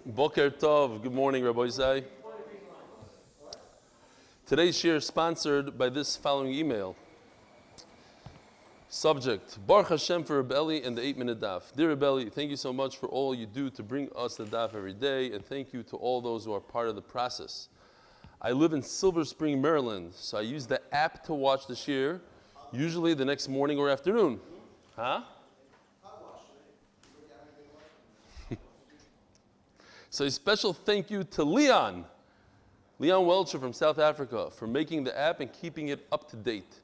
Boker Tov. Good morning, Rabbi Zai. Today's shir is sponsored by this following email. Subject: Baruch Hashem for Reb Eli and the 8-minute daf. Dear Reb Eli, thank you so much for all you do to bring us the daf every day, and thank you to all those who are part of the process. I live in Silver Spring, Maryland, so I use the app to watch the shir, usually the next morning or afternoon. Huh? So a special thank you to Leon Welcher from South Africa for making the app and keeping it up to date.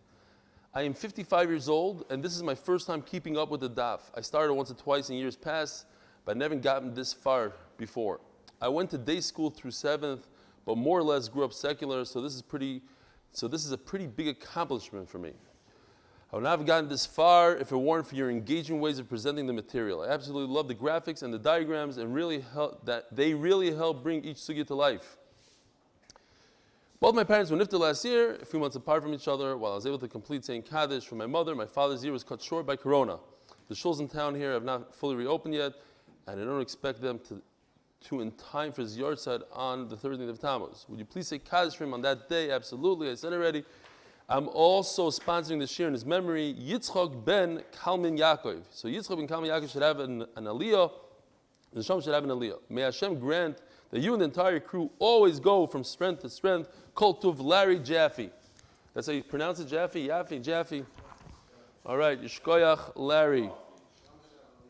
I am 55 years old, and this is my first time keeping up with the daf. I started once or twice in years past, but never gotten this far before. I went to day school through 7th, but more or less grew up secular, so this is a pretty big accomplishment for me. I would not have gotten this far if it weren't for your engaging ways of presenting the material. I absolutely love the graphics and the diagrams, and they really help bring each sugya to life. Both my parents were nifter last year, a few months apart from each other. While I was able to complete saying Kaddish for my mother, my father's year was cut short by Corona. The shuls in town here have not fully reopened yet, and I don't expect them to in time for his yahrzeit on the 13th of Tammuz. Would you please say Kaddish for him on that day? Absolutely, I said already. I'm also sponsoring the shir in his memory, Yitzchok ben Kalman Yaakov. So Yitzchok ben Kalman Yaakov should have an aliyah, the Neshama should have an aliyah. May Hashem grant that you and the entire crew always go from strength to strength. Kol Tuv Larry Jaffe. That's how you pronounce it, Jaffe? Jaffe. All right, Yishkoyach Larry.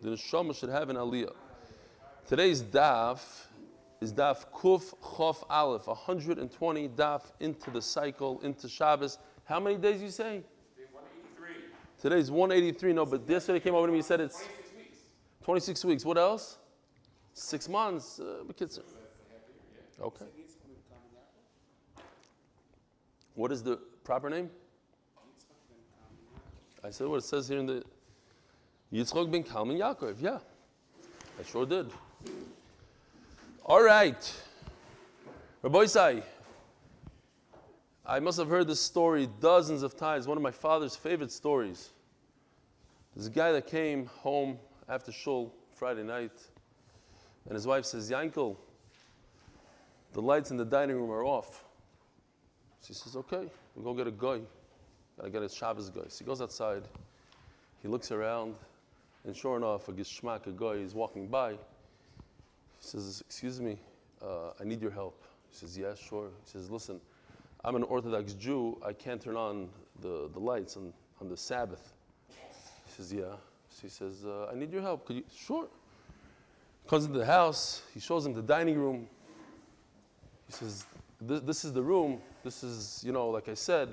The Neshama should have an aliyah. Today's daf is daf Kuf Chof Aleph, 120 daf into the cycle, into Shabbos. How many days you say? 183. Today's 183. No, but yesterday came over to me and said it's 26 weeks. 26 weeks. What else? 6 months. Okay. What is the proper name? I said what it says here in the Yitzchok ben Kalman Yaakov. Yeah, I sure did. All right. Rabbi Isai, I must have heard this story dozens of times. One of my father's favorite stories. There's a guy that came home after shul Friday night, and his wife says, Yankel, the lights in the dining room are off. She says, okay, we'll go get a guy. Gotta get a Shabbos guy. So he goes outside, he looks around, and sure enough, a geshmak, a guy is walking by. He says, excuse me, I need your help. He says, yeah, sure. He says, listen, I'm an Orthodox Jew. I can't turn on the lights on the Sabbath. He says, yeah. She says, I need your help. Could you? Sure. Comes into the house. He shows him the dining room. He says, this is the room. This is, like I said.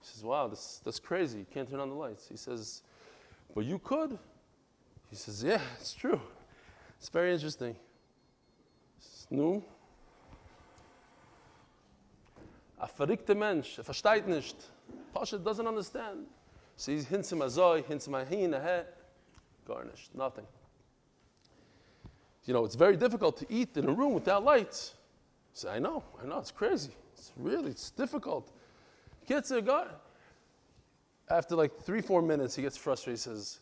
He says, wow, that's crazy. You can't turn on the lights. He says, but you could. He says, yeah, it's true. It's very interesting. He says, no. A verrückter Mensch, versteht nicht. Pasha doesn't understand. So he hints him a zoi, hints him a hin, a he. Garnished, nothing. It's very difficult to eat in a room without lights. So I know, it's crazy. It's difficult. Gets a guy. After like 3-4 minutes, he gets frustrated. He says,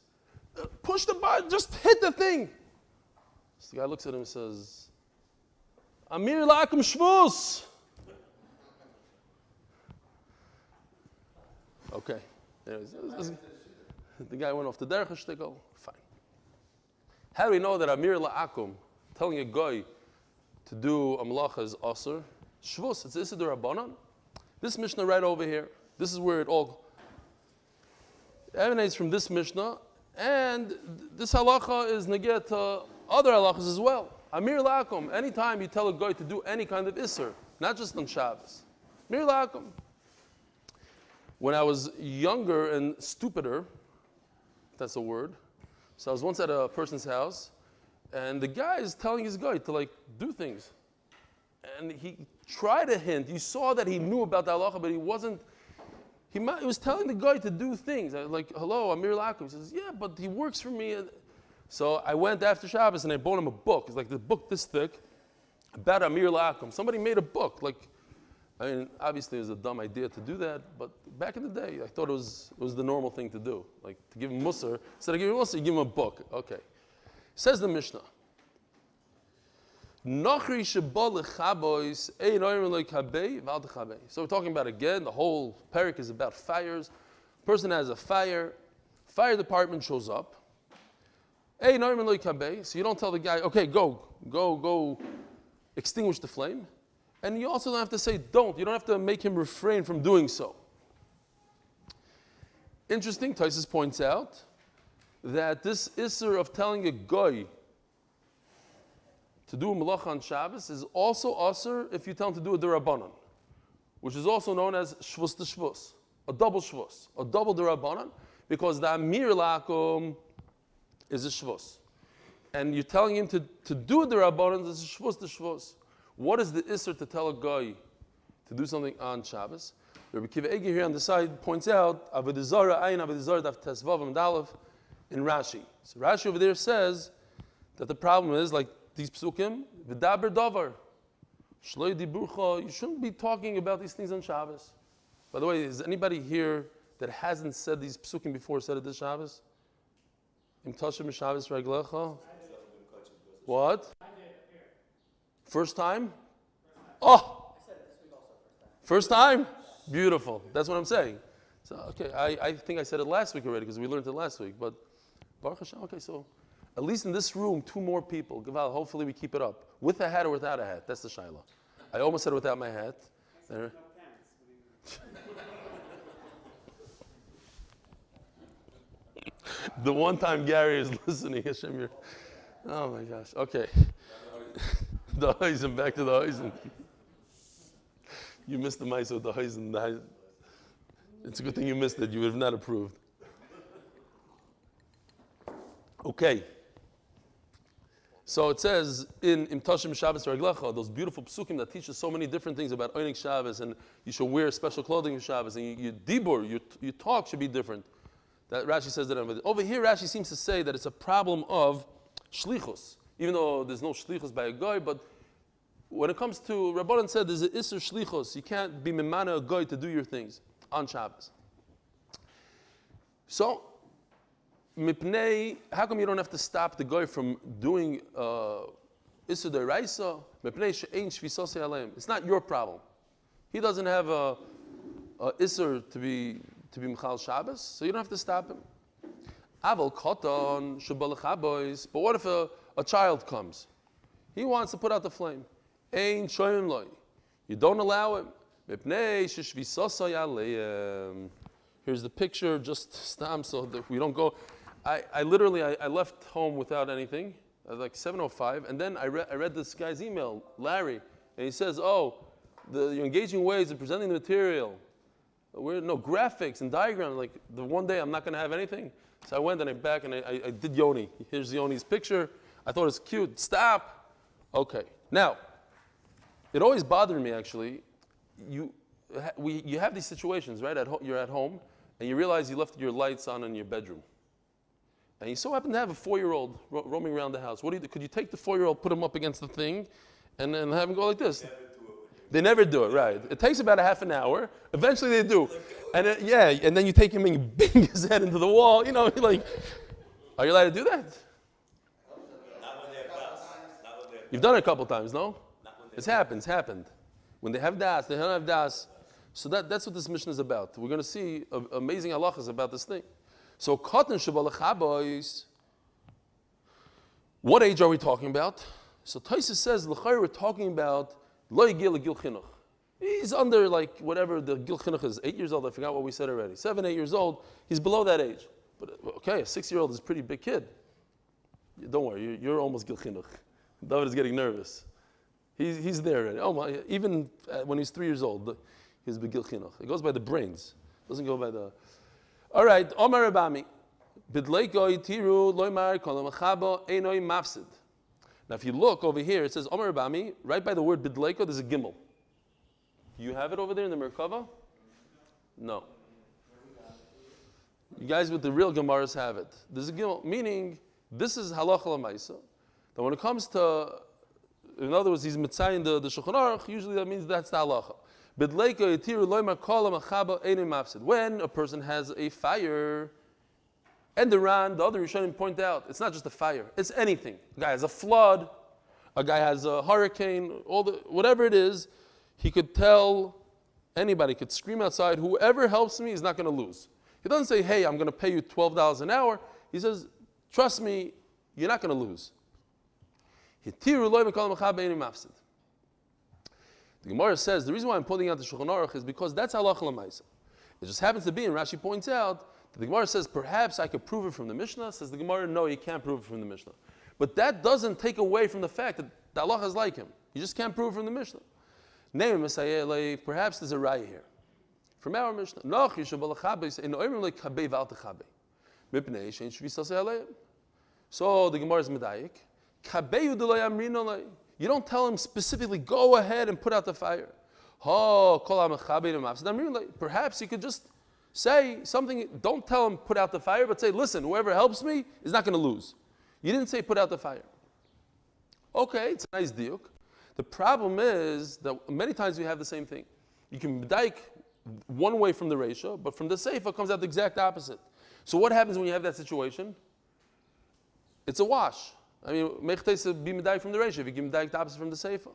push the button, just hit the thing. So the guy looks at him and says, Amir lakum shvus. Okay. The guy went off the derech shtickle. Fine. How do we know that Amir la'akum, telling a guy to do a malacha is asur? Shvus, it's Issa Rabbanan. This Mishnah right over here, this is where it all emanates from this Mishnah, and this halacha is neged to other halachas as well. Amir la'akum, anytime you tell a guy to do any kind of Isser, not just on Shabbos. Amir la'akum. When I was younger and stupider, if that's a word, so I was once at a person's house, and the guy is telling his guy to do things. And he tried a hint. You saw that he knew about the halacha, but he was telling the guy to do things. I was like, hello, Amir Lakum. He says, yeah, but he works for me. So I went after Shabbos and I bought him a book. It's like the book this thick about Amir Lakum. Somebody made a book. Obviously it was a dumb idea to do that, but back in the day, I thought it was the normal thing to do. Like to give him musar, instead of giving him musar, you give him a book. Okay. Says the Mishnah. Nochri sheba lechabois ein oirim lo kabei v'al techabei. So we're talking about again, the whole parak is about fires. Person has a fire Fire department shows up. Hey, Norman lo kabei. So you don't tell the guy, okay, go extinguish the flame. And you also don't have to say don't. You don't have to make him refrain from doing so. Interesting, Taisus points out that this isser of telling a goy to do a malacha on Shabbos is also asr if you tell him to do a derabanan, which is also known as shvus de shvus, a double shvus, a double derabanan, because the amir lakum is a shvus. And you're telling him to do a derabanan is a shvus de shvus. What is the isser to tell a guy to do something on Shabbos? Rabbi Kiva Eger here on the side points out Avodah Zarah Ayin Avodah Zarah Daf Tesvav Amud Aleph in Rashi. So Rashi over there says that the problem is like these psukim v'daber davar shloi diburcha. You shouldn't be talking about these things on Shabbos. By the way, is anybody here that hasn't said these psukim before said it this Shabbos? Im Tashem Shabbos Reglecha. What? First time? Oh, first time? Beautiful. That's what I'm saying. So, okay, I think I said it last week already because we learned it last week. But, Baruch Hashem, okay, so at least in this room, 2 more people. Gaval, hopefully we keep it up. With a hat or without a hat? That's the shayla. I almost said without my hat. There. The one time Gary is listening, Hashem, you're, oh my gosh. Okay. The Heisen, back to the Heisen. You missed the mice with the Heisen. It's a good thing you missed it. You would have not approved. Okay. So it says in Tashim Shabbos Reglecha, those beautiful psukim that teach us so many different things about Einik Shabbos, and you should wear special clothing in Shabbos, and your dibur, your talk should be different. That Rashi says that over here. Rashi seems to say that it's a problem of shlichus, even though there's no shlichus by a guy. But when it comes to Rabbanan said there's an isur shlichus, you can't be memana a guy to do your things on Shabbos. So, mipnei, how come you don't have to stop the guy from doing isur deraisa? Mipnei she'ein shvisosei aleim. It's not your problem. He doesn't have a isur to be Michal Shabbos, so you don't have to stop him. Aval koton shebalachabois. But what if a child comes? He wants to put out the flame. Ein shoyim loy. You don't allow him. Mipnei sheshvisosay aleim. Here's the picture, just stam, so that we don't go. I literally left home without anything, at like 7:05, and then I read this guy's email, Larry, and he says, "Oh, you're engaging ways of presenting the material. No graphics and diagrams. Like the one day I'm not going to have anything." So I went and I did Yoni. Here's Yoni's picture. I thought it's cute. Stop. Okay. Now, it always bothered me actually. You have these situations, right? You're at home and you realize you left your lights on in your bedroom, and you so happen to have a 4-year-old roaming around the house. What do you do? Could you take the 4-year-old, put him up against the thing, and then have him go like this? They never do it, right? It takes about a half an hour. Eventually they do. And and then you take him and bang his head into the wall. You know, like, are you allowed to do that? Not when they have das. You've done it a couple times, no? It's happened. When they have das, they don't have das. So that's what this mission is about. We're going to see amazing halachas about this thing. So, Katan Shabalachabois, what age are we talking about? So Taisus says, L'chayr, we're talking about Lo yigil gil chinuch. He's under like whatever the gil chinuch is, 8 years old. I forgot what we said already. 7, 8 years old. He's below that age. But okay, a 6-year-old is a pretty big kid. Don't worry, you're almost gil chinuch. David is getting nervous. He's there already. Oh my! Even when he's 3 years old, he's big gil chinuch. It goes by the brains. It doesn't go by the. All right, Omar Rabami, bidleiko itiru loymar kolam achabo einoi mafsid. Now, if you look over here, it says Omar Rabami, right by the word bidleiko, there's a gimel. You have it over there in the Merkava? No. You guys with the real Gemaras have it. There's a gimel, meaning this is halacha l'maisa. That when it comes to, in other words, he's mitzayin the Shulchan Aruch, usually that means that's the halacha. Bidleiko yitiru loymar kolam achabo einoi mafsid. When a person has a fire, and the other Rishonim point out, it's not just a fire, it's anything. A guy has a flood, a guy has a hurricane, whatever it is, he could tell anybody, could scream outside, whoever helps me is not going to lose. He doesn't say, hey, I'm going to pay you $12 an hour. He says, trust me, you're not going to lose. The Gemara says, the reason why I'm pulling out the Shulchan Aruch is because that's halacha l'maisa. It just happens to be, and Rashi points out, that the Gemara says, perhaps I could prove it from the Mishnah. Says the Gemara, no, you can't prove it from the Mishnah. But that doesn't take away from the fact that the halacha is like him. You just can't prove it from the Mishnah. Perhaps there's a raya here. From our Mishnah. So the Gemara is medayik. You don't tell him specifically, go ahead and put out the fire. Perhaps you could just say something, don't tell him put out the fire, but say, listen, whoever helps me is not going to lose. You didn't say put out the fire. Okay, it's a nice diuk. The problem is that many times we have the same thing. You can medayik one way from the ratio, but from the seifa comes out the exact opposite. So what happens when you have that situation? It's a wash. I mean, mechtes be medayik from the ratio if you give medayik the opposite from the seifa.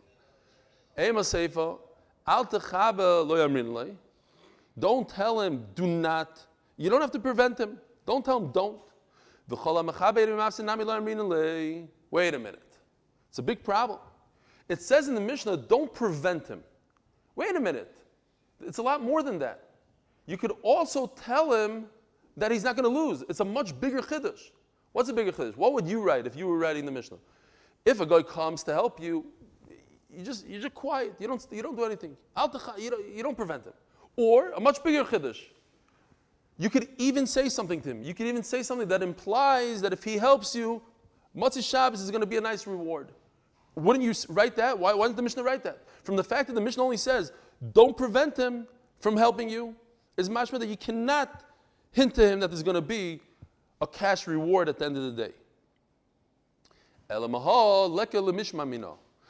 Ema seifa, al techabe lo yamrin lei. Don't tell him, do not. You don't have to prevent him. Don't tell him, don't. Wait a minute. It's a big problem. It says in the Mishnah, don't prevent him. Wait a minute. It's a lot more than that. You could also tell him that he's not going to lose. It's a much bigger chiddush. What's a bigger chiddush? What would you write if you were writing the Mishnah? If a guy comes to help you, you're just quiet. You don't do anything. You don't prevent him. Or a much bigger chiddush. You could even say something to him. You could even say something that implies that if he helps you, Matzah Shabbos is going to be a nice reward. Wouldn't you write that? Why doesn't the Mishnah write that? From the fact that the Mishnah only says, don't prevent him from helping you, is mashma that you cannot hint to him that there's going to be a cash reward at the end of the day.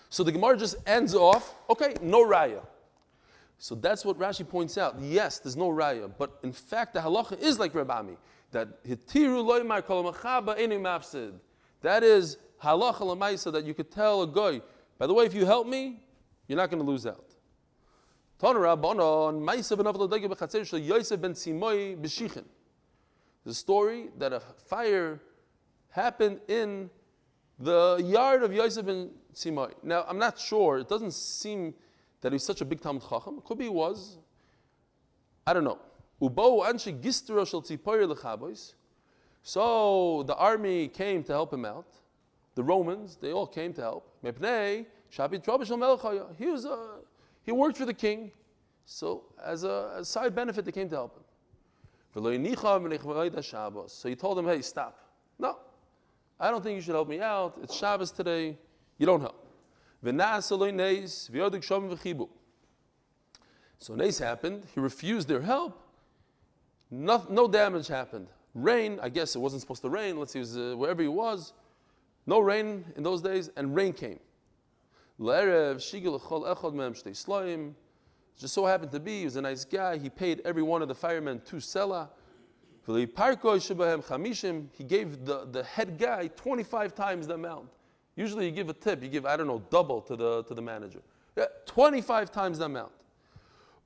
So the Gemara just ends off, okay, no raya. So that's what Rashi points out. Yes, there's no raya, but in fact the halacha is like Reb Ami, that hitiru loymar kol machaba eni mafsid. That is halacha l'maisa, that you could tell a guy, by the way, if you help me, you're not going to lose out. The story that a fire happened in the yard of Yosef ben Simai. Now, I'm not sure. It doesn't seem that he's such a big Talmud Chacham. It could be he was. I don't know. So the army came to help him out. The Romans, they all came to help. He worked for the king. So as a side benefit, they came to help him. So he told them, hey, stop. No, I don't think you should help me out. It's Shabbos today. You don't help. So nace happened. He refused their help. No damage happened. Rain, I guess it wasn't supposed to rain. Let's see, it was, wherever he was. No rain in those days, and rain came. Just so happened to be, he was a nice guy. He paid every one of the firemen 2 selah. He gave the head guy 25 times the amount. Usually you give a tip, you give, I don't know, double to the manager. 25 times the amount.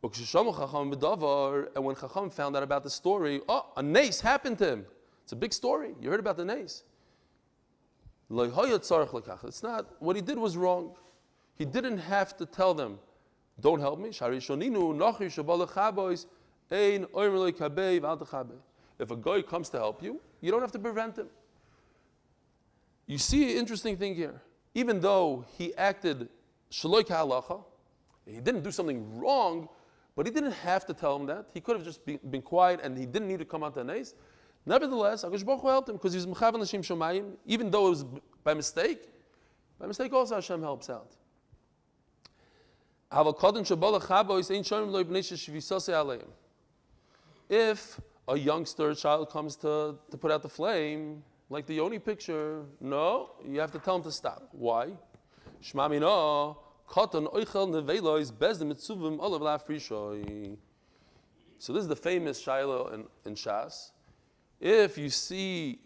And when Chacham found out about the story, a nace happened to him. It's a big story. You heard about the nace. It's not, what he did was wrong. He didn't have to tell them, don't help me. If a guy comes to help you, you don't have to prevent him. You see an interesting thing here. Even though he acted shaloi k'halacha, he didn't do something wrong, but he didn't have to tell him that. He could have just been quiet and he didn't need to come out to Nes. Nevertheless, HaKadosh Baruch Hu helped him because he was mechavan l'shem shomayim, even though it was by mistake. By mistake also Hashem helps out. If a youngster child comes to put out the flame, like the Yoni picture, no, you have to tell him to stop. Why? So this is the famous Shiloh in Shas. If you see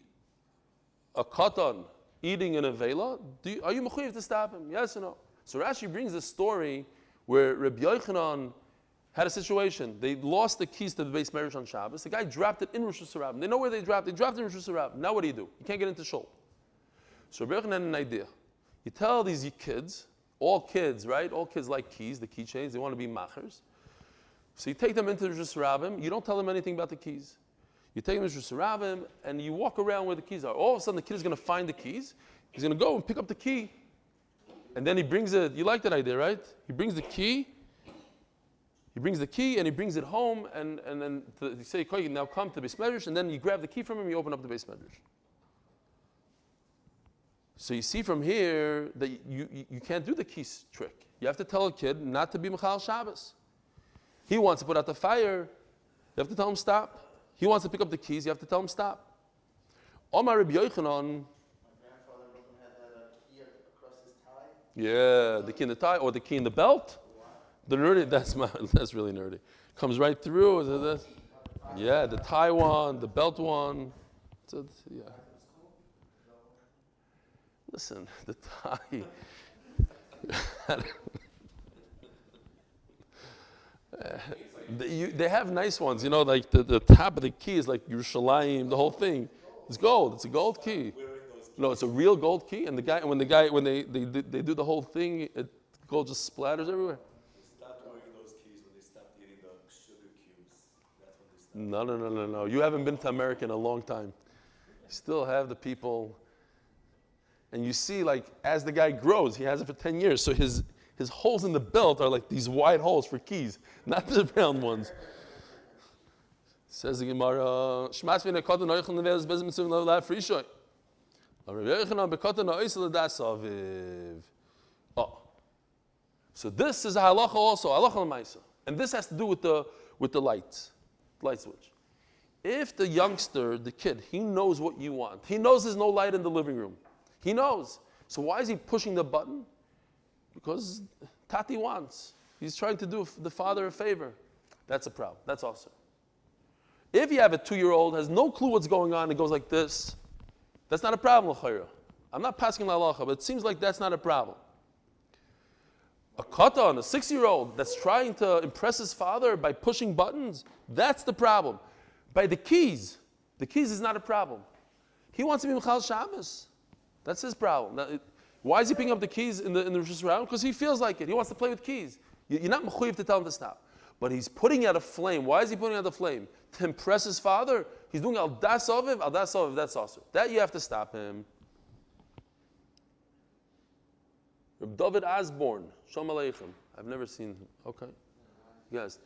a katan eating in a vela, are you mechuyev to stop him? Yes or no? So Rashi brings a story where Rabbi Yochanan had a situation. They lost the keys to the base medrash on Shabbos. The guy dropped it in Rosh Hashanah. They know where they dropped it. They dropped it in Rosh Hashanah. Now what do? You can't get into shul. So Rabbi Yochanan had an idea. You tell these kids, all kids, right? All kids like keys, the keychains. They want to be machers. So you take them into Rosh Hashanah. You don't tell them anything about the keys. You take them to Rosh Hashanah and you walk around where the keys are. All of a sudden the kid is going to find the keys. He's going to go and pick up the key. And then he brings it. You like that idea, right? He brings the key. He brings the key and he brings it home, and then you say, "Okay, now come to the Beis Medrash," and then you grab the key from him, you open up the Beis Medrash. So you see from here that you can't do the key trick. You have to tell a kid not to be Mechal Shabbos. He wants to put out the fire, you have to tell him stop. He wants to pick up the keys, you have to tell him stop. Omar Rabbi Yochanan. My grandfather had a key across his tie. Yeah, the key in the tie or the key in the belt. The nerdy, that's really nerdy. Comes right through. Yeah, the tie one, the belt one. Yeah. Listen, the tie. They have nice ones, like the top of the key is like Yerushalayim, the whole thing. It's gold. It's a gold key. No, it's a real gold key. And when they do the whole thing, gold just splatters everywhere. No. You haven't been to America in a long time. You still have the people. And you see, like, as the guy grows, he has it for 10 years. So his holes in the belt are like these wide holes for keys, not the round ones. Says the Gemara, so this is a halacha also, halacha l'maisa. And this has to do with the light switch. If the youngster, the kid, he knows what you want. He knows there's no light in the living room. He knows. So why is he pushing the button? Because Tati wants. He's trying to do the father a favor. That's a problem. That's also. If you have a 2-year-old, has no clue what's going on, and goes like this, that's not a problem, l'chayra. I'm not passing la halacha, but it seems like that's not a problem. A katan, a 6-year-old that's trying to impress his father by pushing buttons, that's the problem. By the keys is not a problem. He wants to be Mechal Shabbos. That's his problem. Now, why is he picking up the keys in the Rosh Hashanah? Because he feels like it. He wants to play with keys. You're not mechuyev to tell him to stop. But he's putting out a flame. Why is he putting out the flame? To impress his father? He's doing al das oviv, that's also. That you have to stop him. Reb David Osborne, Shalom Aleichem. I've never seen him. Okay. Yes.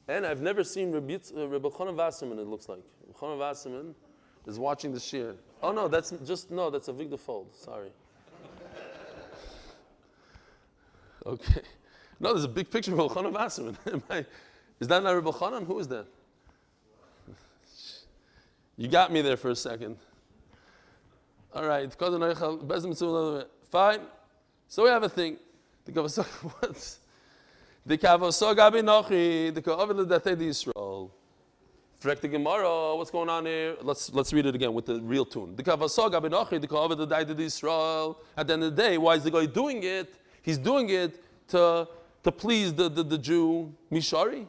And I've never seen Reb Chanan Wasserman, it looks like. Reb Chanan Wasserman is watching the shir. Oh no, that's a Vigda Fold. Sorry. Okay. No, there's a big picture of Reb Chanan Wasserman. Is that not Reb Chanan? Who is that? You got me there for a second. All right. Fine. So we have a thing. The Kavosog Abi Nochi, the Ka'avid L'Datei Yisrael. Frek the Gemara, what's going on here? Let's read it again with the real tune. The Kavosog Abi Nochi, the Ka'avid L'Datei Yisrael. At the end of the day, why is the guy doing it? He's doing it to please the Jew Mishari.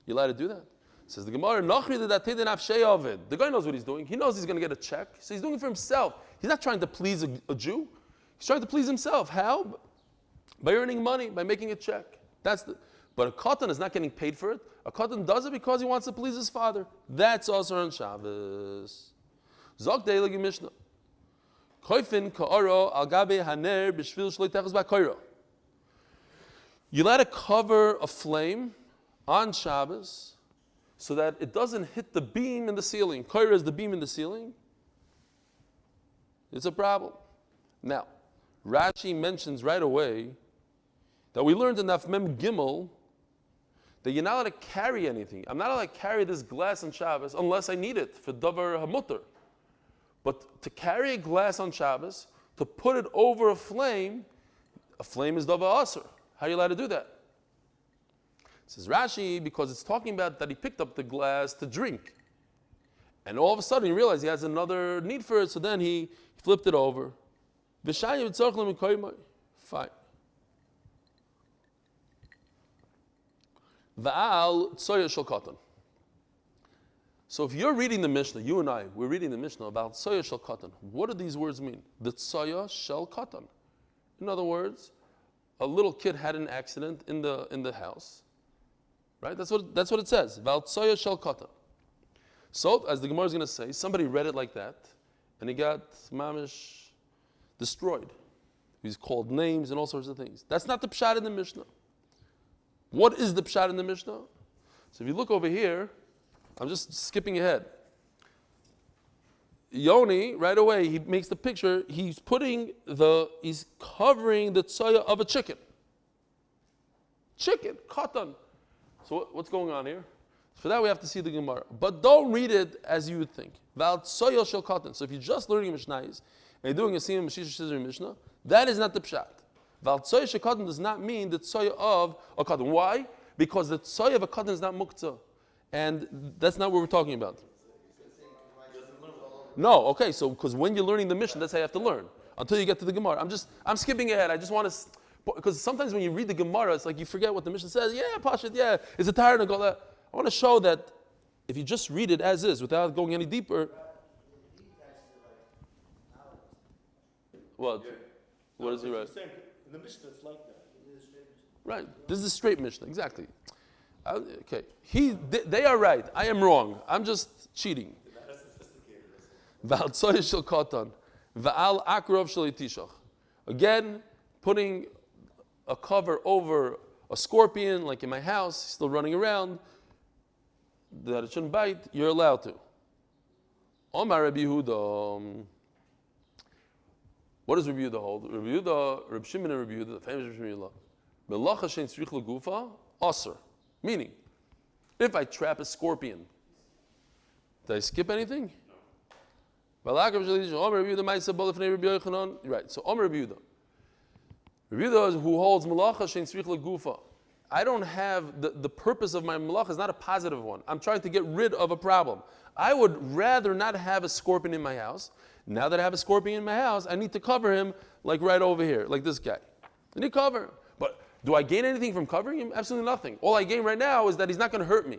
You allowed to do that? Says the Gemara, Nochi L'Datei Nafshei Ovid. The guy knows what he's doing. He knows he's going to get a check, so he's doing it for himself. He's not trying to please a Jew. He's trying to please himself. How? By earning money, by making a check. But a katan is not getting paid for it. A katan does it because he wants to please his father. That's also on Shabbos. Zok deilegi Mishnah. Koifin ka'oro al gabe haner b'shvil shloi techos ba'koiro. You let it cover a flame on Shabbos so that it doesn't hit the beam in the ceiling. Koiro is the beam in the ceiling. It's a problem. Now, Rashi mentions right away that we learned in Daf Mem Gimel that you're not allowed to carry anything. I'm not allowed to carry this glass on Shabbos unless I need it for davar hamutter. But to carry a glass on Shabbos, to put it over a flame is davar aser. How are you allowed to do that? Says Rashi, because it's talking about that he picked up the glass to drink. And all of a sudden he realized he has another need for it, so then he flipped it over. V'shayim tzorch lemikoymai. Fine. Va'al tsoya shel katan. So if you're reading the Mishnah, you and I, we're reading the Mishnah about tsoya shel katan. What do these words mean? The tsoya shel katan. In other words, a little kid had an accident in the house, right? That's what it says. Va'al tsoya shel katan. So as the Gemara is going to say, somebody read it like that, and he got mamish destroyed. He's called names and all sorts of things. That's not the pshat in the Mishnah. What is the pshat in the Mishnah? So if you look over here, I'm just skipping ahead. Yoni, right away, he makes the picture. He's covering the tsoya of a chicken. Chicken, katan. So what's going on here? For that we have to see the Gemara. But don't read it as you would think. Val tsoya shel katan. So if you're just learning Mishnayos and you're doing a Siyam Mashiach Shizr Mishnah, that is not the pshat. Val tsoya shel katan does not mean the tsoya of a katan. Why? Because the tsoya of a katan is not muktzah. And that's not what we're talking about. No, okay, so because when you're learning the Mishnah, that's how you have to learn. Until you get to the Gemara. I'm skipping ahead. I just want to, because sometimes when you read the Gemara, it's like you forget what the Mishnah says. Yeah, Pashat, yeah, it's a tired and all that. I want to show that if you just read it as is without going any deeper. What? What is he right? In the Mishnah, it's like that. Right. This is a straight Mishnah, exactly. Okay. They are right. I am wrong. I'm just cheating. Again, putting a cover over a scorpion, like in my house, still running around, that it shouldn't bite, you're allowed to. Omar Rabbi Yehuda. What does Rabbi Yehuda hold? Rabbi Yehuda, Rabbi Shimon and Rabbi Yehuda, the famous Rabbi Shimon, Melacha shein tzrich legufa, aser. Meaning, if I trap a scorpion, did I skip anything? Right. So Omar Rabbi Yehuda. Rabbi Yehuda is who holds Melacha shein tzrich legufa. I don't have, the purpose of my malach is not a positive one. I'm trying to get rid of a problem. I would rather not have a scorpion in my house. Now that I have a scorpion in my house, I need to cover him like right over here, like this guy. I need to cover him. But do I gain anything from covering him? Absolutely nothing. All I gain right now is that he's not going to hurt me.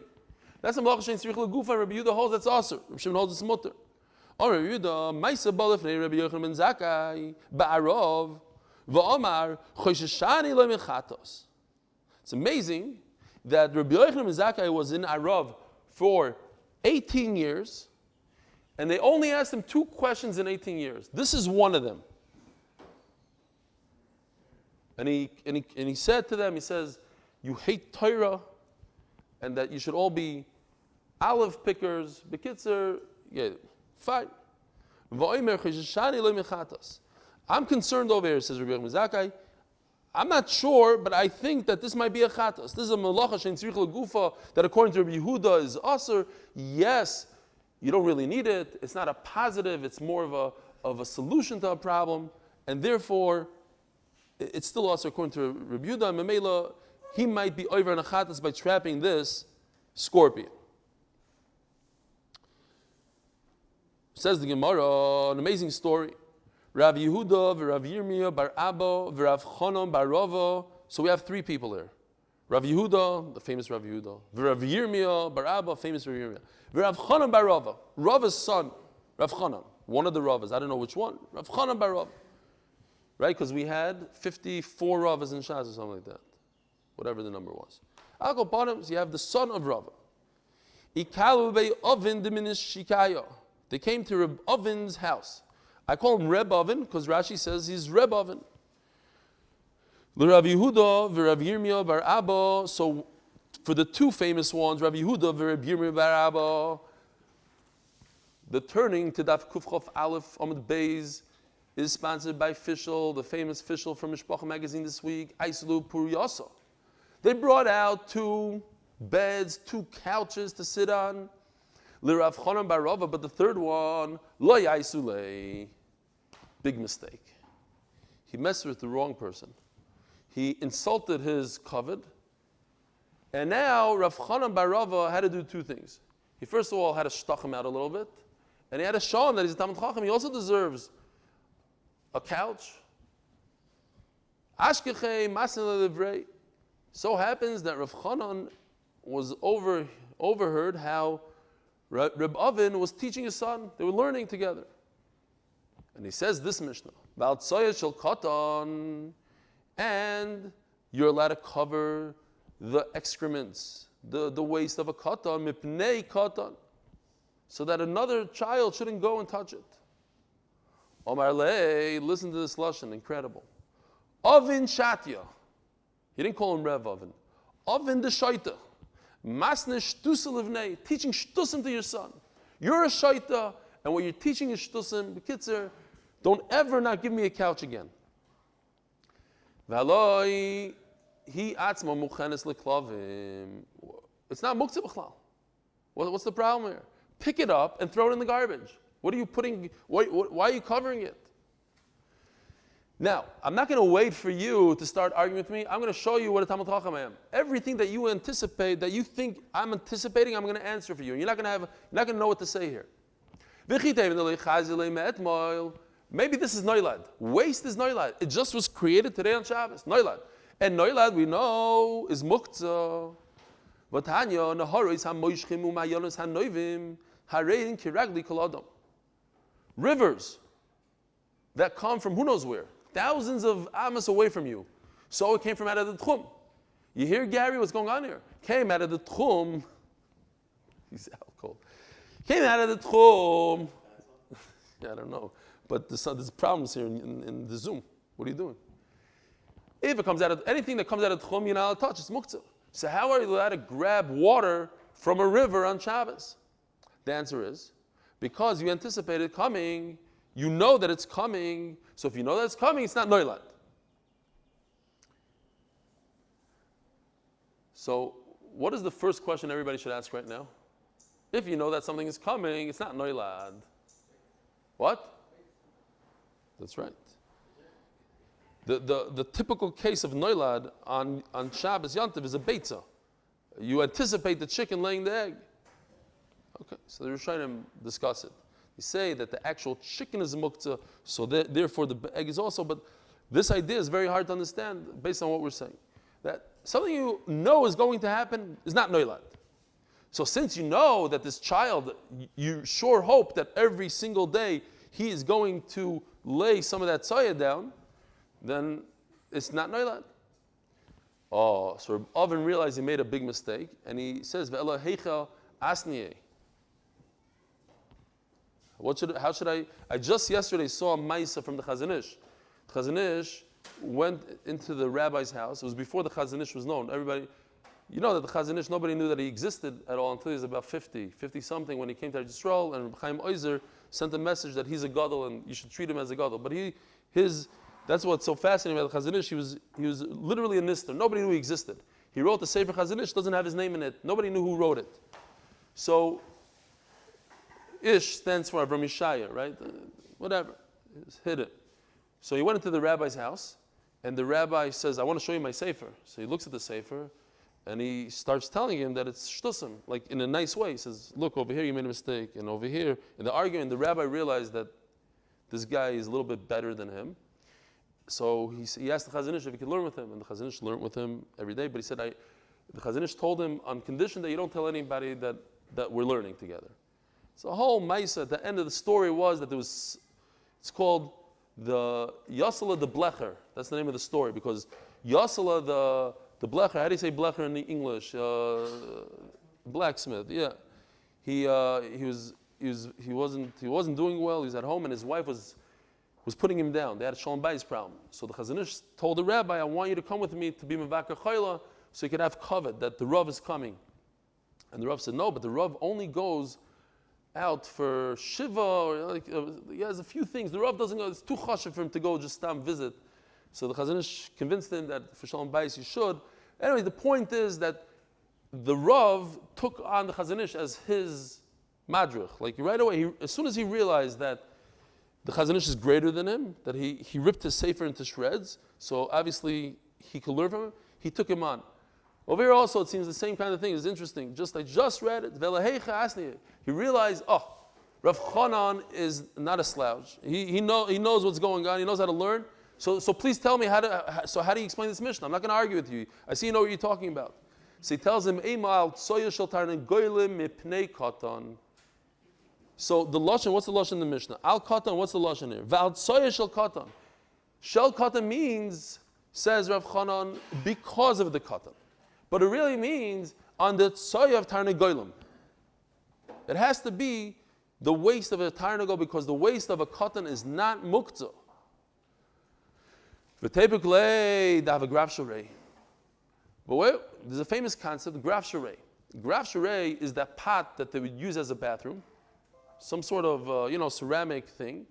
That's a malach shein tzrich legufa. Rabbi Yehuda holds that's aser. Rabbi Shimon holds it's mutter. Oh, Rabbi Yehuda, Maisa balefnei Rabbi Yochanan ben Zakkai ba'arov va'omar chosheshani lo mechatos. It's amazing that Rabbi Yochanan ben Zakkai was in Arav for 18 years, and they only asked him 2 questions in 18 years. This is one of them. And he said to them, he says, you hate Torah, and that you should all be olive pickers. Bekitzer, yeah, fine. I'm concerned over here, says Rabbi Yochanan ben Zakkai. I'm not sure, but I think that this might be a chatas. This is a melacha shein tzrich legufa that according to Rabbi Yehuda is aser. Yes, you don't really need it. It's not a positive. It's more of a solution to a problem, and therefore it's still aser according to Rabbi Yehuda. And Memela, he might be over in a chatas by trapping this scorpion. Says the Gemara, an amazing story. Rav Yehuda, Rav Yirmiyah, Bar Abba, Rav Chanan, Bar Rava. So we have 3 people there. Rav Yehuda, the famous Rav Yehuda. Rav Yirmiyah, Bar Abba, famous Rav Yirmiyah. Rav Chanan, Bar Rava. Rava's son, Rav Chanan. One of the Ravas. I don't know which one. Rav Chanan, Bar Rava. Right? Because we had 54 Ravas in Shas or something like that. Whatever the number was. I'll go bottoms. You have the son of Rava. Ikalu bei Ovin diminish shikaya. They came to Reb Ovin's house. I call him Reb Ovin because Rashi says he's Reb Ovin. Rav Yehuda v'Rav Yirmiyah bar Abba. So for the 2 famous ones, Rav Yehuda v'Rav Yirmiyah bar Abba, the turning to Daf Kufchof Aleph Amud Beis is sponsored by Fischl, the famous Fischl from Mishpacha magazine this week, Aislu Puriyasa. They brought out 2 beds, 2 couches to sit on. L'Rav Chanan bar Rava, but the 3rd one, Lo Yaisulei. Big mistake. He messed with the wrong person. He insulted his kavod, and now Rav Chanan bar Rava had to do 2 things. He first of all had to shtach him out a little bit, and he had to show him that he's a Talmid Chacham. He also deserves a couch. Ashkechei masin levrei. So happens that Rav Chanan was overheard how Reb Avin was teaching his son. They were learning together. And he says this Mishnah, Ba'al tzoya shel katan, and you're allowed to cover the excrements, the waste of a katan, mipnei katan, so that another child shouldn't go and touch it. Omar lei, listen to this lashon, incredible. Avin shatya. He didn't call him Rev Avin. Avin the shaita. Masne shtusa livnei, teaching shtusim to your son. You're a shaita, and what you're teaching is shtusim. B'kitzer, don't ever not give me a couch again. V'aloi, he atzma muchenes leklavim. It's not muktzah b'chlal. What's the problem here? Pick it up and throw it in the garbage. What are you putting? Why are you covering it? Now, I'm not going to wait for you to start arguing with me. I'm going to show you what a Talmid Chacham I am. Everything that you anticipate, that you think I'm anticipating, I'm going to answer for you. And you're not going to know what to say here. Maybe this is noilad. Waste is noilad. It just was created today on Shabbos. Noilad. And noilad, we know, is muktzah. Rivers that come from who knows where. Thousands of amas away from you. So it came from out of the tchum. You hear, Gary, what's going on here? Came out of the tchum. He's out cold. Came out of the tchum. I don't know. But there's problems here in the Zoom. What are you doing? If it comes out of anything that comes out of the tchum, you're not allowed to touch. It's muktzah. So how are you allowed to grab water from a river on Shabbos? The answer is because you anticipate it coming. You know that it's coming. So if you know that it's coming, it's not noilad. So what is the first question everybody should ask right now? If you know that something is coming, it's not noilad. What? That's right. The typical case of noilad on Shabbos Yantiv is a beitzah. You anticipate the chicken laying the egg. Okay, so they're trying to discuss it. You say that the actual chicken is muktzah, so therefore the egg is also, but this idea is very hard to understand based on what we're saying. That something you know is going to happen is not noilad. So since you know that this child, you sure hope that every single day he is going to lay some of that tzaya down, then it's not noilad. Oh, so Oven realized he made a big mistake, and he says, "Ve'ela heicha asniye." How should I just yesterday saw a Maisa from the Chazon Ish. The Chazon Ish went into the rabbi's house. It was before the Chazon Ish was known. Everybody, you know that the Chazon Ish, nobody knew that he existed at all until he was about 50 something when he came to Eretz Yisrael, and Reb Chaim Oizer sent a message that he's a gadol and you should treat him as a gadol. But that's what's so fascinating about the Chazon Ish. He was literally a nister. Nobody knew he existed. He wrote the Sefer Chazon Ish, doesn't have his name in it. Nobody knew who wrote it. So Ish stands for Avram Yishaya, right? Whatever. It's hidden. So he went into the rabbi's house, and the rabbi says, I want to show you my sefer. So he looks at the sefer, and he starts telling him that it's shtusim, like in a nice way. He says, look, over here you made a mistake, and over here. In the argument, the rabbi realized that this guy is a little bit better than him. So he asked the Chazon Ish if he could learn with him, and the Chazon Ish learned with him every day, but he said, the Chazon Ish told him, on condition that you don't tell anybody that we're learning together. So the whole Maisa at the end of the story was that it's called the Yasala the Blecher. That's the name of the story, because Yasala the Blecher, how do you say Blecher in the English? Blacksmith, yeah. He wasn't doing well, he was at home, and his wife was putting him down. They had a Shalom Bayis problem. So the Chazon Ish told the rabbi, I want you to come with me to be Mevakar Chayla so you could have kavod, that the Rav is coming. And the Rav said, no, but the Rav only goes out for Shiva, or he has a few things. The Rav doesn't go, it's too chashiv for him to go just visit. So the Chazon Ish convinced him that for Shalom Bayis you should. Anyway, the point is that the Rav took on the Chazon Ish as his madrich. Like right away, as soon as he realized that the Chazon Ish is greater than him, that he ripped his sefer into shreds, so obviously he could learn from him, he took him on. Over here also, it seems the same kind of thing. It's interesting. I just read it. He realized, Rav Chanan is not a slouch. He knows what's going on. He knows how to learn. So please tell me how do you explain this Mishnah? I'm not going to argue with you. I see you know what you're talking about. So he tells him, Eimal tsoya shel tarnei goylim mipnei katan. So the lashon, what's the lashon in the Mishnah? Al katan, what's the lashon here? Val tsoya shel katan. Shel katan means, says Rav Chanan, because of the katan. But it really means on the tsoya of tarnei goylim. It has to be the waist of a tarnegol because the waist of a katan is not muktzah. But wait, there's a famous concept, graf sharei. Graf sharei is that pot that they would use as a bathroom, some sort of ceramic thing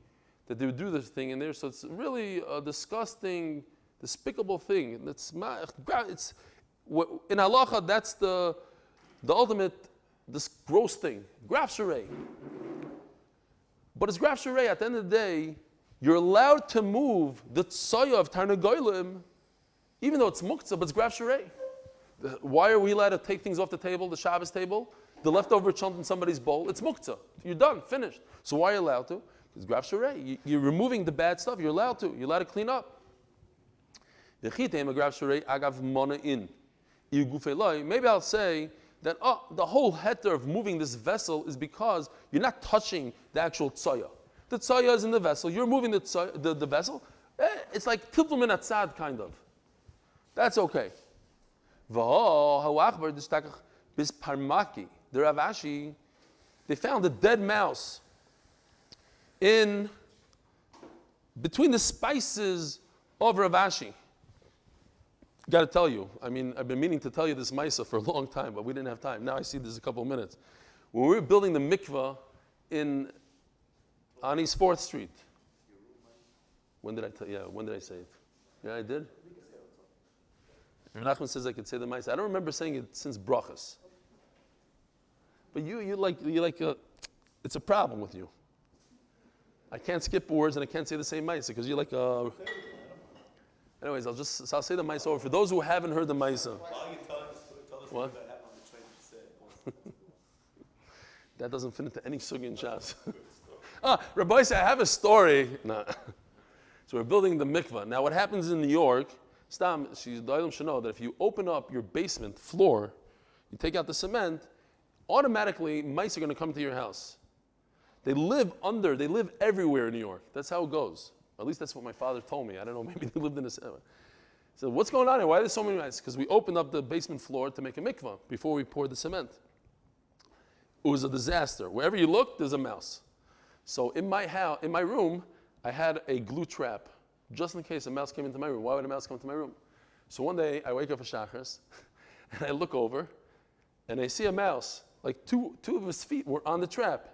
that they would do this thing in there. So it's really a disgusting, despicable thing. In halacha, that's the ultimate, this gross thing, graf sharei. But it's graf sharei. At the end of the day, you're allowed to move the tsoya of tarnegolim, even though it's muktzah, but it's graf sharei. Why are we allowed to take things off the table, the Shabbos table, the leftover chunk in somebody's bowl? It's muktzah. You're done, finished. So why are you allowed to? It's graf sharei. You're removing the bad stuff. You're allowed to. You're allowed to clean up. Maybe I'll say that the whole heter of moving this vessel is because you're not touching the actual tsoya. The tsoya is in the vessel. You're moving the vessel. It's like tiltul min atzad, kind of. That's okay. The Rav Ashi, they found a dead mouse in between the spices of Rav Ashi. Got to tell you, I've been meaning to tell you this Maisa for a long time, but we didn't have time. Now I see there's a couple of minutes. When we were building the mikvah on East 4th Street. When did I say it? Yeah, I did? Nachman says I could say the Maisa. I don't remember saying it since Brachas. But you like it's a problem with you. I can't skip words and I can't say the same Maisa because you're like Anyways, I'll say the Maisa over. For those who haven't heard the Maisa. Tell us what happened on the train you said. That doesn't fit into any sugi in Shas. Rabbi said, I have a story. No. So we're building the mikvah. Now what happens in New York, the Olam should know that if you open up your basement floor, you take out the cement, automatically mice are going to come to your house. They live everywhere in New York. That's how it goes. At least that's what my father told me. I don't know, maybe they lived in a... So what's going on here? Why are there so many mice? Because we opened up the basement floor to make a mikvah before we poured the cement. It was a disaster. Wherever you look, there's a mouse. So in my room, I had a glue trap, just in case a mouse came into my room. Why would a mouse come into my room? So one day, I wake up for Shachris, and I look over, and I see a mouse. Like two of his feet were on the trap.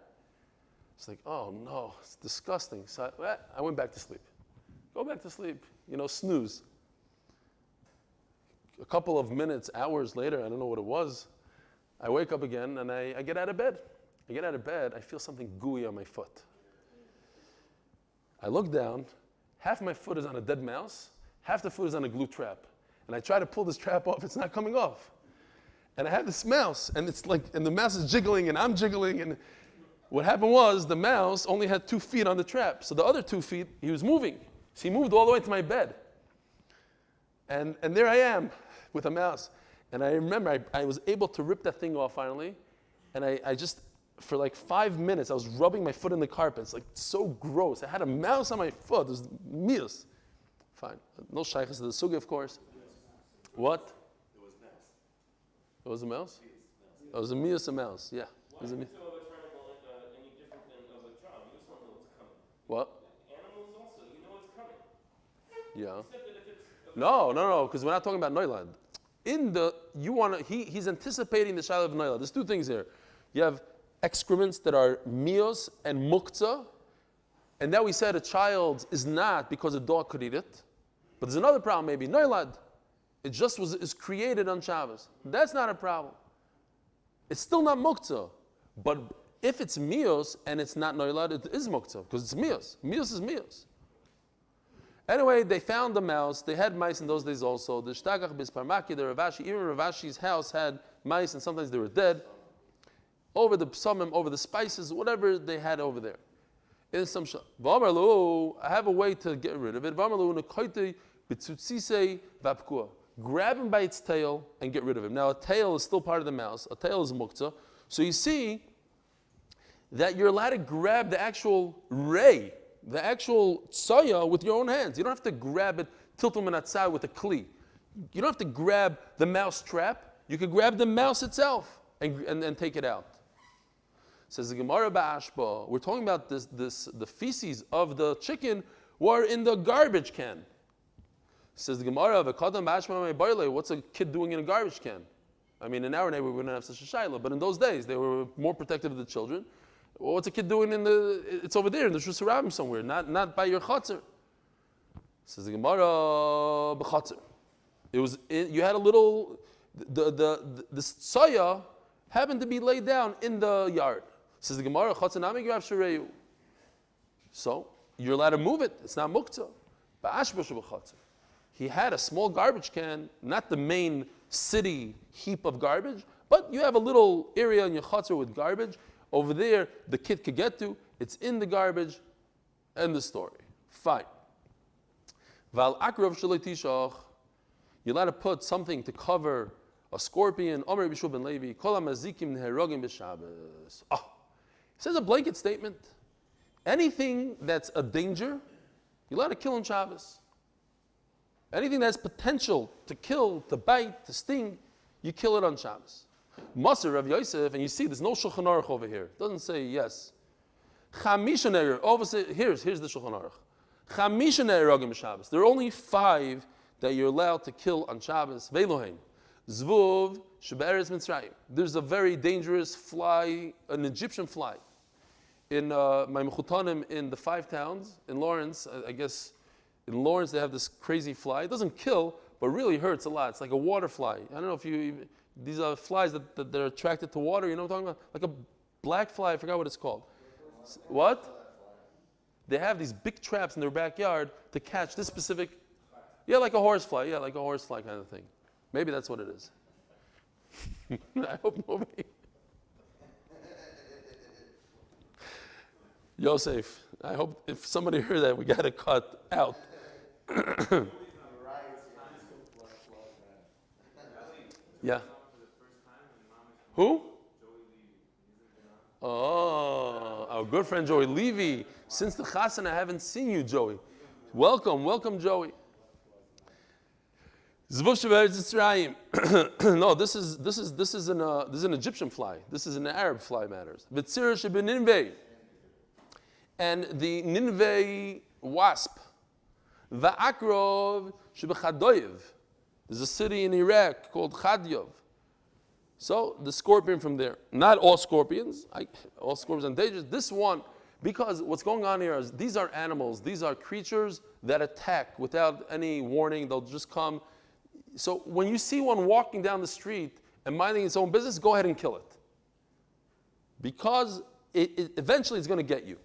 It's like, oh no, it's disgusting. So I went back to sleep. Go back to sleep, snooze. A couple of minutes, hours later, I don't know what it was, I wake up again and I get out of bed. I feel something gooey on my foot. I look down, half my foot is on a dead mouse, half the foot is on a glue trap. And I try to pull this trap off, it's not coming off. And I have this mouse, and the mouse is jiggling, and I'm jiggling, and what happened was the mouse only had 2 feet on the trap. So the other 2 feet, he was moving. So he moved all the way to my bed. And there I am with a mouse. And I remember I was able to rip that thing off finally. And I just, for like 5 minutes, I was rubbing my foot in the carpet. It's like so gross. I had a mouse on my foot. It was mias. Fine. No shaykhs to the sugi, of course. What? It was a mouse? It was a mias, a mouse. Yeah. It was a mias. What? Animals also, it's coming. Yeah. No, because we're not talking about Noilad. He's anticipating the Shiloh of Noilad. There's 2 things here. You have excrements that are mios and muktzah, and now we said a child is not because a dog could eat it. But there's another problem maybe. Noilad, it just is created on Shabbos. That's not a problem. It's still not muktzah, but if it's mios and it's not noilad, it is muktzah because it's mios. Mios is mios. Anyway, they found the mouse. They had mice in those days also. The shtagach bisparmaki, the Rav Ashi, even Rav Ashi's house had mice, and sometimes they were dead. over the psamim, over the spices, whatever they had over there. In some V'amarlu, I have a way to get rid of it. V'amarlu nekoitei b'tzutzisei v'apkua. Grab him by its tail and get rid of him. Now, a tail is still part of the mouse. A tail is muktzah. So you see that you're allowed to grab the actual ray, the actual tsaya with your own hands. You don't have to grab it, tiltum minatzah with a kli. You don't have to grab the mouse trap. You can grab the mouse itself and take it out. Says the Gemara ba'ashba, we're talking about the feces of the chicken were in the garbage can. Says the Gemara, what's a kid doing in a garbage can? I mean, in our neighborhood we wouldn't have such a shayla, but in those days they were more protective of the children. Well, what's a kid doing it's over there in the Shus Harabim somewhere, not by your chatzar. Says the Gemara, b'chatzar. You had a little, the tsaya happened to be laid down in the yard. Says the Gemara, chatzar nami grav shareyu. So you're allowed to move it. It's not muktzah. Ba'ashba b'chatzar. He had a small garbage can, not the main city heap of garbage, but you have a little area in your chatzar with garbage. Over there, the kid could get to. It's in the garbage. End the story. Fine. Val akrav shalei tishach. You're allowed to put something to cover a scorpion. Omer b'shuv ben Levi. Kol hamazikim neherogim b'Shabbos. It says a blanket statement. Anything that's a danger, you're allowed to kill on Shabbos. Anything that has potential to kill, to bite, to sting, you kill it on Shabbos. Maser Rav Yosef, and you see there's no Shulchan Aruch over here. It doesn't say yes. Chamisha ne'er, here's the Shulchan Aruch. Chamisha ne'erogim Shabbos. There are only 5 that you're allowed to kill on Shabbos. Veilohein. Zvuv shebe'eretz Mitzrayim. There's a very dangerous fly, an Egyptian fly. In my mechutanim in the 5 towns, in Lawrence, I guess, in Lawrence they have this crazy fly. It doesn't kill, but really hurts a lot. It's like a water fly. I don't know if these are flies that they're attracted to water. You know what I'm talking about? Like a black fly. I forgot what it's called. What? They have these big traps in their backyard to catch this specific. Yeah, like a horse fly. Yeah, like a horse fly kind of thing. Maybe that's what it is. I hope nobody. Yosef, I hope if somebody heard that, we got to cut out. Yeah. Who? Oh, our good friend Joey Levy. Since the Chassan, I haven't seen you, Joey. Welcome, Joey. No, this is an Egyptian fly. This is an Arab fly matters. And the Nineveh wasp. Va'akrov shebechadoyev. There's a city in Iraq called Chadyov. So the scorpion from there. Not all scorpions. All scorpions are dangerous. This one, because what's going on here is these are animals. These are creatures that attack without any warning. They'll just come. So when you see one walking down the street and minding its own business, go ahead and kill it. Because it eventually it's going to get you.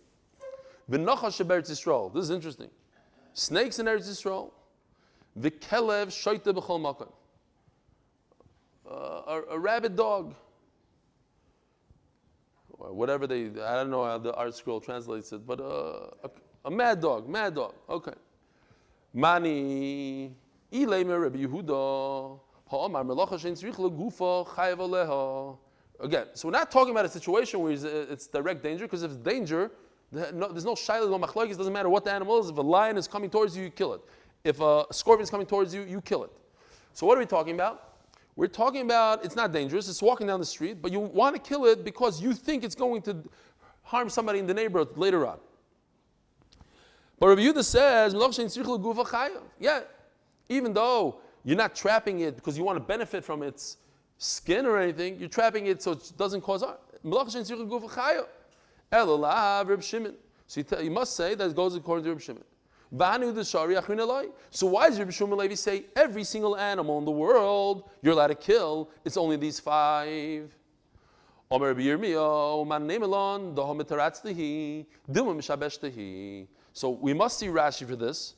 V'nachash sheberetz Yisrael. This is interesting. Snakes in Eretz Yisrael. V'kelev shoyte b'chol makom. A rabid dog. Or whatever I don't know how the art scroll translates it, but a mad dog. Okay. Mani Ileimer Rabbi Yehuda ha'amar melacha shein tzrich legufa chayav aleha. Again, so we're not talking about a situation where it's direct danger, because if it's danger, there's no shayla, no machlokes. It doesn't matter what the animal is. If a lion is coming towards you, you kill it. If a scorpion is coming towards you, you kill it. So what are we talking about? We're talking about it's not dangerous. It's walking down the street, but you want to kill it because you think it's going to harm somebody in the neighborhood later on. But Rabbi Yehuda says, yeah, even though you're not trapping it because you want to benefit from its skin or anything, you're trapping it so it doesn't cause harm. So you must say that it goes according to Reb Shimon. So why does Reb Shimon Levi say every single animal in the world you're allowed to kill? It's only these 5. So we must see Rashi for this.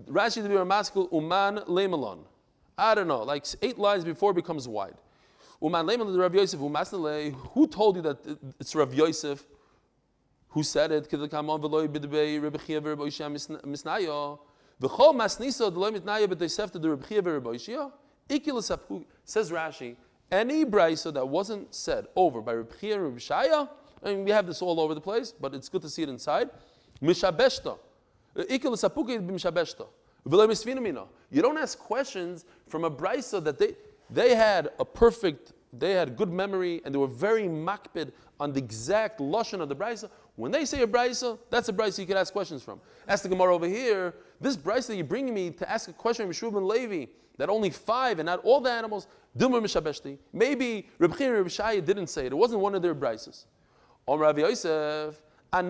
Rashi to be masculine, uman lemelon. I don't know, like 8 lines before it becomes wide. Who told you that it's Rav Yosef who said it? Says Rashi, any brisa that wasn't said over by Reb Chia and Reb Shaya, I mean, we have this all over the place, but it's good to see it inside. Mishabeshta. You don't ask questions from a brisa that they had good memory, and they were very makpid on the exact lashon of the brisa. When they say a brisa, that's a brisa you can ask questions from. Ask the Gemara over here, this brisa that you're bringing me to ask a question from Yeshua ben Levi, that only 5 and not all the animals, Dilma Mishabeshti. Maybe Reb Chia and Reb Shaya didn't say it. It wasn't one of their brises. Rav Yosef, I'm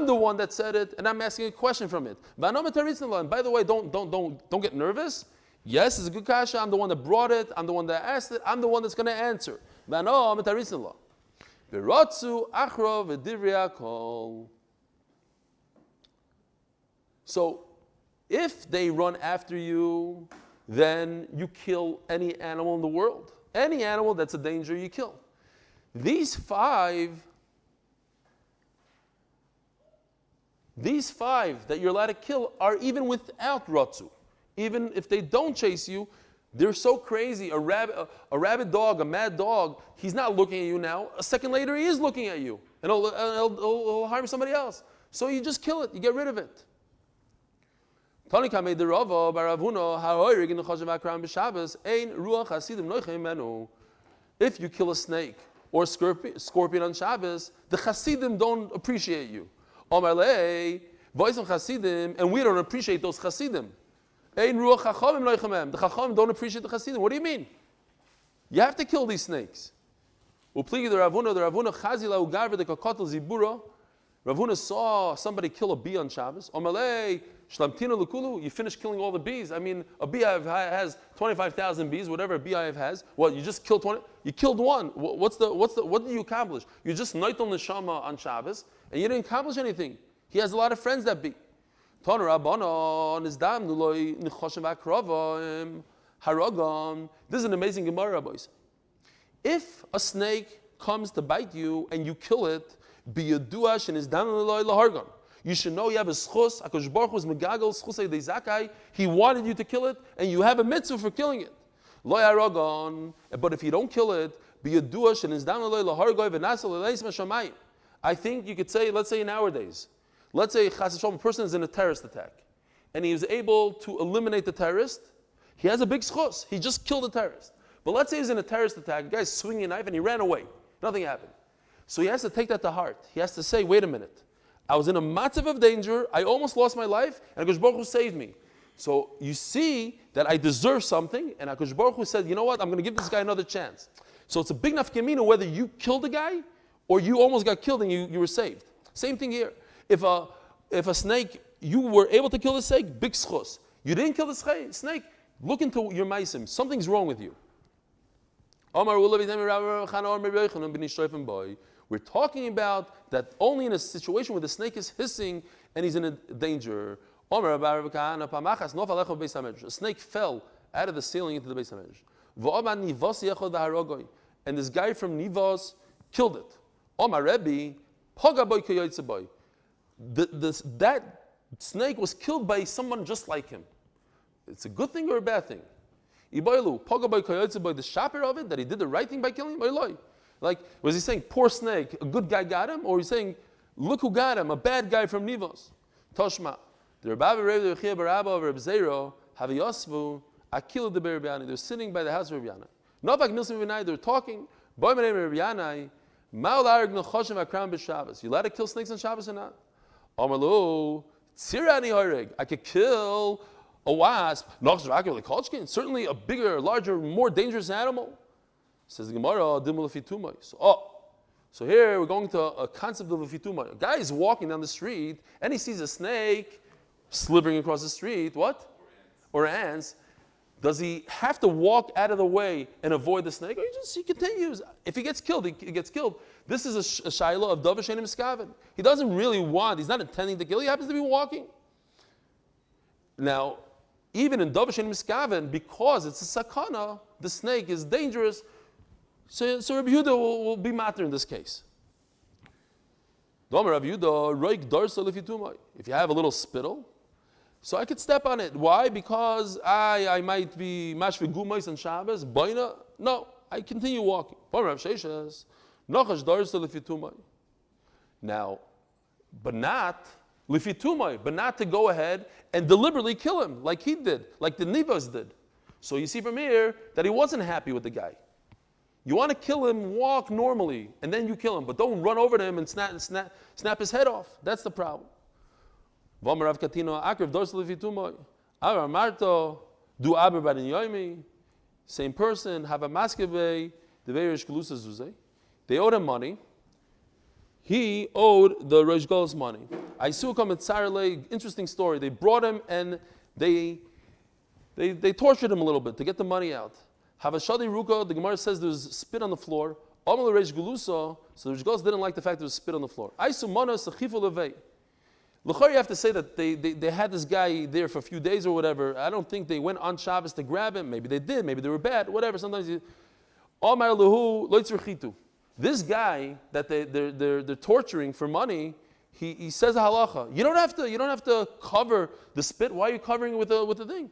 the one that said it, and I'm asking a question from it. And by the way, don't get nervous. Yes, it's a good kasha. I'm the one that brought it. I'm the one that asked it. I'm the one that's going to answer. So, if they run after you, then you kill any animal in the world. Any animal that's a danger, you kill. These five that you're allowed to kill are even without ratzu. Even if they don't chase you, they're so crazy. A rabid dog, a mad dog, he's not looking at you now. A second later, he is looking at you, and he'll harm somebody else. So you just kill it. You get rid of it. If you kill a snake or a scorpion on Shabbos, the Hasidim don't appreciate you. And we don't appreciate those Hasidim. The Chachamim don't appreciate the Hasidim. What do you mean? You have to kill these snakes. Ravuna saw somebody kill a bee on Shabbos. You finish killing all the bees. I mean, a beehive has 25,000 bees, whatever a beehive has. Well, you just killed 20. You killed one. What did you accomplish? You just noitel neshama on Shabbos, and you didn't accomplish anything. He has a lot of friends that bee. This is an amazing Gemara, boys. If a snake comes to bite you and you kill it, you should know you have a schus. HaKadosh Baruch Hu is megagel schus eidei zakai. He wanted you to kill it, and you have a mitzvah for killing it. Lo yaragon. But if you don't kill it, I think you could say, let's say nowadays, let's say Chas V'Shalom, a person is in a terrorist attack, and he was able to eliminate the terrorist. He has a big schus. He just killed the terrorist. But let's say he's in a terrorist attack. The guy's swinging a knife, and he ran away. Nothing happened. So he has to take that to heart. He has to say, wait a minute. I was in a matzav of danger. I almost lost my life, and HaKadosh Baruch Hu saved me. So you see that I deserve something, and HaKadosh Baruch Hu said, you know what? I'm going to give this guy another chance. So it's a big nafkamina whether you killed the guy or you almost got killed and you were saved. Same thing here. If a snake, you were able to kill the snake, big schos. You didn't kill the snake, look into your maisim. Something's wrong with you. We're talking about that only in a situation where the snake is hissing and he's in a danger. A snake fell out of the ceiling into the Beis HaMedrash. And this guy from Nivos killed it. That snake was killed by someone just like him. It's a good thing or a bad thing? The shaper of it, that he did the right thing by killing him? Like, was he saying, poor snake, a good guy got him? Or he's saying, look who got him, a bad guy from Nivos? Toshma. The Rabbi Reb Chia Barabba of Reb Zero, Haviyosvu, Akila de Berbiani. They're sitting by the house of Reb Yana. Novak Milsim Vinay, they're talking. Boy, my name is Reb Yanai. Ma'al Arag Nechoshem Akram B'Shabbos. You allowed to kill snakes on Shabbos or not? Amalu, Tzirani Horeg. I could kill a wasp. Certainly a bigger, larger, more dangerous animal. Says the Gemara, so here we're going to a concept of a fitumai. A guy is walking down the street and he sees a snake slithering across the street. What? Or ants. Does he have to walk out of the way and avoid the snake? Or he continues. If he gets killed, he gets killed. This is a shaila of Dov Shenim Miskaven. He doesn't really want, he's not intending to kill, he happens to be walking. Now, even in Dov Shein Miskaven, because it's a sakana, the snake is dangerous, so Rabbi Yehuda will be matter in this case. If you have a little spittle, so I could step on it. Why? Because I might be mashve gumais on Shabbos. No, I continue walking. Now, but not lifitumai, but not to go ahead and deliberately kill him like he did, like the Nivas did. So you see from here that he wasn't happy with the guy. You want to kill him, walk normally, and then you kill him, but don't run over to him and snap his head off. That's the problem. Same person, have a maskebe, they owed him money. He owed the Reish Golus money. I saw him at Tsarle, interesting story. They brought him and they tortured him a little bit to get the money out. Havashadi Ruka, the Gemara says there was spit on the floor. Amal Reish Gulusa, so the Reish Golus didn't like the fact there was spit on the floor. I saw Manas Achifu Levei. L'chor, you have to say that they had this guy there for a few days or whatever. I don't think they went on Shabbos to grab him. Maybe they did. Maybe they were bad. Whatever. Sometimes Amar Lehu Loitzur Chitu. This guy that they're torturing for money, he says a halacha. You don't have to cover the spit. Why are you covering it with the thing?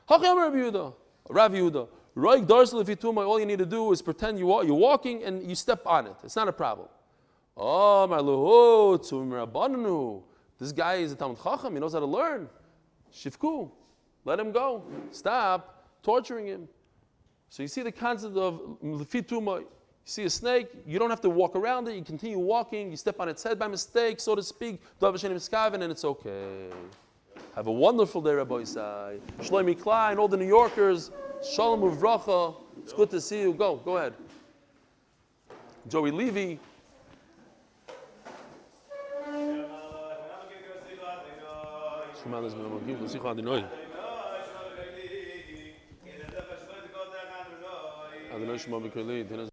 Rav Yehuda. All you need to do is pretend you're walking and you step on it. It's not a problem. This guy is a Talmud Chacham. He knows how to learn. Shifku. Let him go. Stop torturing him. So you see the concept of lefituma. You see a snake, you don't have to walk around it. You continue walking. You step on its head by mistake, so to speak. Dov Shein Miskaven, and it's okay. Have a wonderful day, Rabbi Yisai. Shlomi Klein, all the New Yorkers. Shalom uvracha. It's good to see you. Go ahead. Joey Levy. Adonai Shema B'Koli.